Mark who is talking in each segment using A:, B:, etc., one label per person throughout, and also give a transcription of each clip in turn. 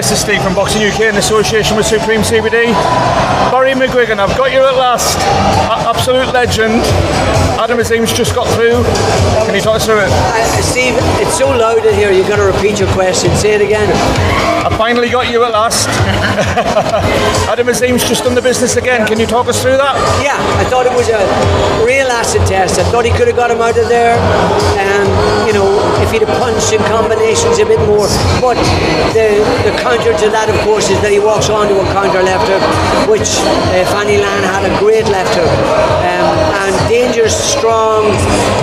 A: This is Steve from Boxing UK in association with Supreme CBD. Barry McGuigan, I've got you at last. Absolute legend. AZIM's just got through. Can you talk us through it?
B: Steve, it's so loud in here, you've got to repeat your question. Say it again.
A: I finally got you at last. AZIM's just done the business again. Can you talk us through that?
B: Yeah, I thought it was a real acid test. I thought he could have got him out of there. If he'd have punched in combinations a bit more. But the counter to that, of course, is that he walks onto a counter left hook, which Fanny Lan had a great left hook. And dangerous, strong,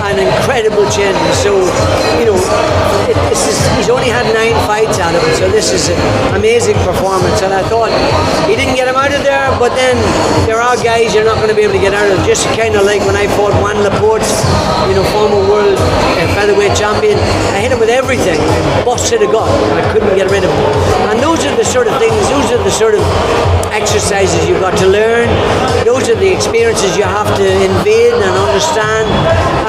B: and incredible chin. So, he's only had 9 fights out of it, so this is an amazing performance. And I thought he didn't get him out of there, but then there are guys you're not going to be able to get out of. Just kind of like when I fought Juan Laporte, former world featherweight champion. I hit him with everything, busted a gut. I couldn't get rid of him. And those are the sort of things, those are the sort of exercises you've got to learn. Those are the experiences you have to invade and understand.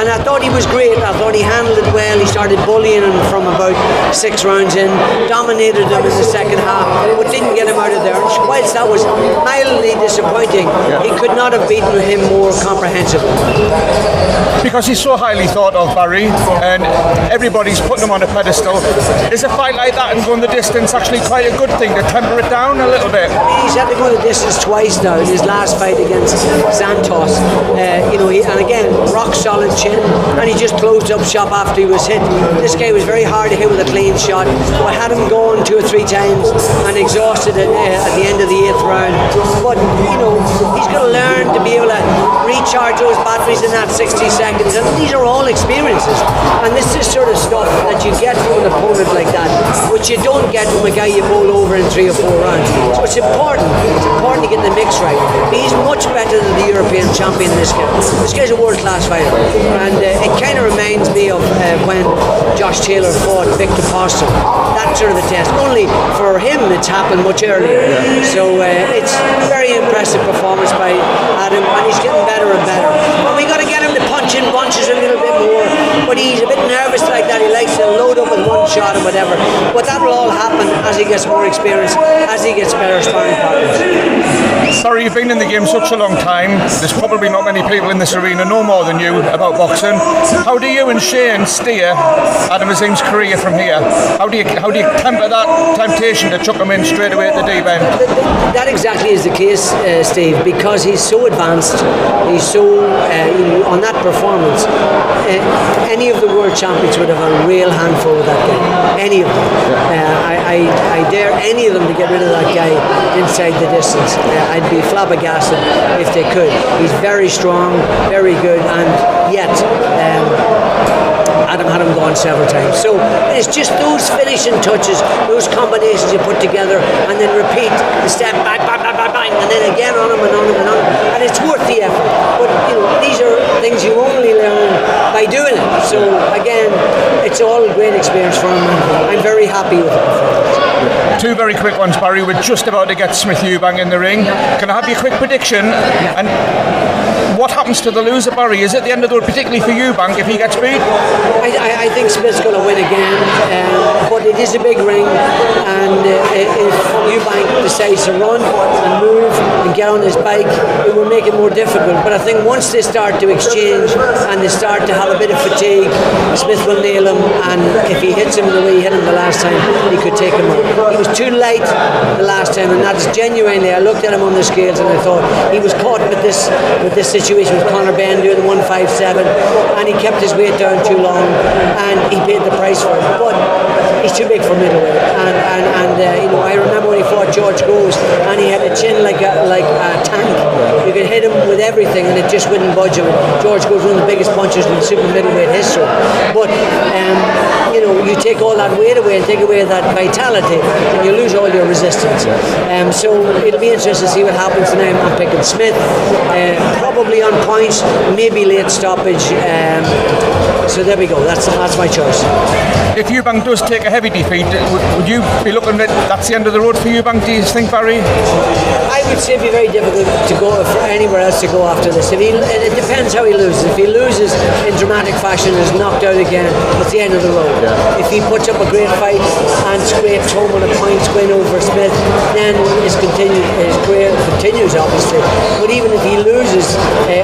B: And I thought he was great. I thought he handled it well. He started bullying him from about 6 rounds in, dominated him in the second half, but didn't get him out of there. And whilst that was mildly disappointing, he could not have beaten him more comprehensively.
A: Because he's so highly thought of, Barry, and everybody's putting him on a pedestal. Is a fight like that and going the distance actually quite a good thing to temper it down a little bit?
B: He's had to go the distance twice now in his last fight against Santos. And again, rock solid chin, and he just closed up shop after he was hit. This guy was very hard to hit with a clean shot. I had him going 2 or 3 times and exhausted it at the end of the 8th round. But he's got to learn to be able to recharge those batteries in that 60 seconds, and these are all experiences. And this is sort of stuff that you get from an opponent like that, which you don't get from a guy you bowl over in 3 or 4 rounds. So it's important to get the mix right. He's much better than the European champion, this guy. This guy's a world-class fighter. And it kind of reminds me of when Josh Taylor fought Victor Foster. That sort of a test. Only for him it's happened much earlier. So it's a very impressive performance by Adam, and he's getting better and better. But we got to get him to punch in bunches a little bit more. But he's a bit nervous like that. He likes to load up with one shot or whatever. But that will all happen as he gets more experience, as he gets better sparring partners.
A: Sorry, you've been in the game such a long time. There's probably not many people in this arena know more than you about boxing. How do you and Shane steer AZIM's career from here? How do you temper that temptation to chuck him in straight away at the deep end?
B: That exactly is the case, Steve, because he's so advanced. He's so on that performance. Any of the world champions would have a real handful with that guy. Any of them. I dare any of them to get rid of that guy inside the distance. I'd be flabbergasted if they could. He's very strong, very good, and yet Adam had him gone several times. So it's just those finishing touches, those combinations you put together, and then repeat the step back, bang, bang, bang, bang, and then again on him and on him and on him. And it's worth the effort. But these are things you only learn by doing it. So again, it's all a great experience for him. I'm very happy with the performance.
A: 2 very quick ones, Barry. We're just about to get Smith EUBANK in the ring. Can I have your quick prediction? And what happens to the loser, Barry? Is it the end of the road, particularly for EUBANK, if he gets beat?
B: I think Smith's going to win again, but it is a big ring, and if EUBANK decides to run and move and get on his bike, it will make it more difficult. But I think once they start to exchange and they start to have a bit of fatigue, Smith will nail him, and if he hits him the way he hit him the last time, he could take him out. He was too late the last time, and that's genuinely, I looked at him on the scales and I thought he was caught with this situation with Conor Benn doing 157, and he kept his weight down too long, and he paid the price for it. But he's too big for middleweight, and I remember when he fought George Groves, and he had a chin like a tank. You could hit him with everything, and it just wouldn't budge him. George Groves, one of the biggest punchers in super middleweight history. But you take all that weight away and take away that vitality, and you lose all your resistance. So it'll be interesting to see what happens tonight. I'm picking Smith, probably on points, maybe late stoppage. So there we go. That's my choice.
A: If EUBANK does take a heavy defeat, would you be looking at that's the end of the road for EUBANK, do you think, Barry?
B: I would say it'd be very difficult to go for anywhere else to go after this. It depends how he loses. If he loses in dramatic fashion and is knocked out again, it's the end of the road. Yeah. If he puts up a great fight and scrapes home on a points win over Smith, then his career continues, obviously. But even if he loses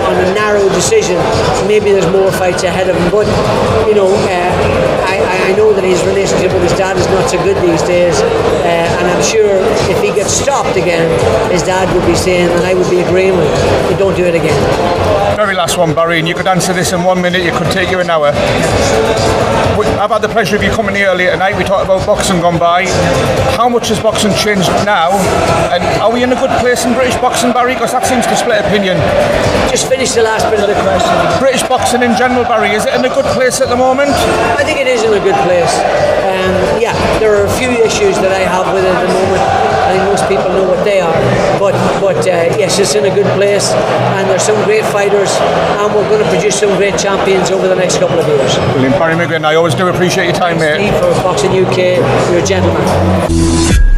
B: on a narrow decision, maybe there's more fights ahead of him. But I know that his relationship with his dad is not so good these days, and I'm sure if he gets stopped again, his dad would be saying, and I would be agreeing with him, don't do it again.
A: Very last one, Barry, and you could answer this in 1 minute, it could take you an hour. I've had the pleasure of you coming here earlier tonight. We talked about boxing gone by. How much has boxing changed now? And are we in a good place in British boxing, Barry? Because that seems to split opinion.
B: Just finish the last bit of the question.
A: British boxing in general, Barry, is it in a good place at the moment?
B: I think it is in a good place. Yeah, there are a few issues that I have with it at the moment. I think most people know what they are. But yes, it's in a good place, and there's some great fighters, and we're going to produce some great champions over the next couple of years.
A: Brilliant, Barry McGuigan. I always do appreciate your time, mate.
B: Steve for Boxing UK, you're a gentleman.